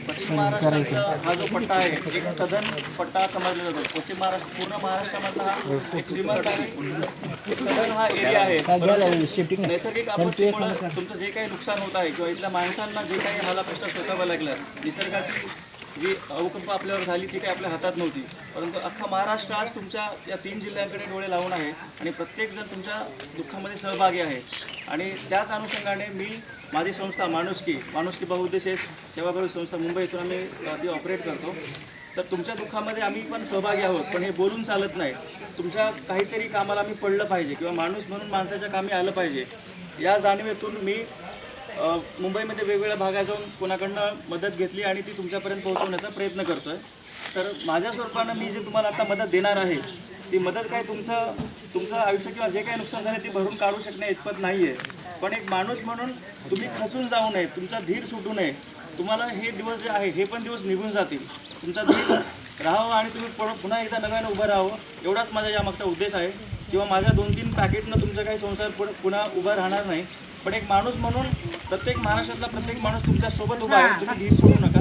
पश्चिम महाराष्ट्राचा हा जो पट्टा आहे एक सदन पट्टा समजला जातो. पश्चिम महाराष्ट्र पूर्ण महाराष्ट्रामधला हा एक श्रीमंत आहे सदन हा एरिया आहे. नैसर्गिक आपत्तीमुळे तुमचं जे काही नुकसान होत आहे किंवा इथल्या माणसांना जे काही मला प्रश्न सोसावं लागलं, निसर्गाची जी अवकंप आपल्यावर झाली ती काही आपल्या हातात नव्हती, परंतु अख्खा महाराष्ट्र आज तुमच्या या 3 जिल्ह्यांकडे डोळे लावून आहे आणि प्रत्येकजण तुमच्या दुःखामध्ये सहभागी आहे. आणि त्याच अनुषंगाने मी माझी संस्था माणुसकी बहुउद्देशीय सेवाभावी संस्था मुंबई इथून आम्ही ती ऑपरेट करतो. तर तुमच्या दुःखामध्ये आम्ही पण सहभागी आहोत, पण हे बोलून चालत नाही. तुमच्या काहीतरी कामाला आम्ही पडलं पाहिजे किंवा माणूस म्हणून माणसाच्या कामी आलं पाहिजे, या जाणीवेतून मी मुंबईमध्ये वेगवेगळ्या भागात जाऊन कोणाकडनं मदत घेतली आणि ती तुमच्यापर्यंत पोहोचवण्याचा प्रयत्न करतो आहे. तर माझ्या स्वरूपानं मी जे तुम्हाला आता मदत देणार आहे ती मदत काय तुमचं आयुष्य किंवा जे काही नुकसान झालं ते भरून काढू शकणे इतपत नाही आहे, पण एक माणूस म्हणून तुम्ही खचून जाऊ नये, तुमचा धीर सुटू नये. तुम्हाला हे दिवस जे आहे हे पण दिवस निघून जातील, तुमचा धीर राहावं आणि तुम्ही पुन्हा एकदा नव्यानं उभं राहावं, एवढाच माझा यामागचा उद्देश आहे. किंवा माझ्या 2-3 पॅकेटनं तुमचं काही संसार पुन्हा उभा राहणार नाही, पण एक माणूस म्हणून प्रत्येक महाराष्ट्रातला प्रत्येक माणूस तुमच्यासोबत उभा आहे. तुम्ही धीर सोडू नका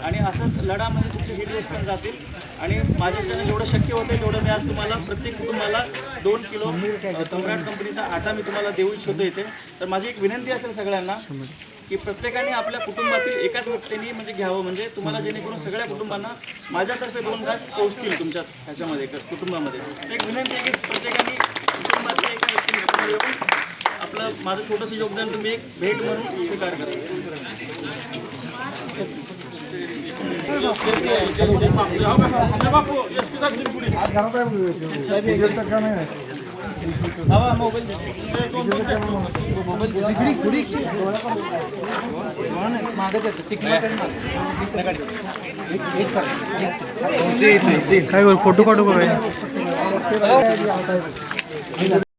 आणि असंच लढामध्ये तुमचे हे दिवस पण जातील. आणि माझ्याकडे जेवढं शक्य होतं तेवढं मी आज तुम्हाला प्रत्येक कुटुंबाला 2 किलो सम्राट कंपनीचा आटा मी तुम्हाला देऊ इच्छितो इथे. तर माझी एक विनंती असेल सगळ्यांना की प्रत्येकाने आपल्या कुटुंबातील एकाच व्यक्तीने म्हणजे घ्यावं, म्हणजे तुम्हाला जेणेकरून सगळ्या कुटुंबांना माझ्यातर्फे 2 घास पोहोचतील तुमच्या ह्याच्यामध्ये कुटुंबामध्ये. एक विनंती आहे की प्रत्येकाने कुटुंबातील एका व्यक्तीने येऊन आपलं माझं छोटंसं योगदान तुम्ही एक भेट म्हणून स्वीकार करा. काय फोटो काढू का?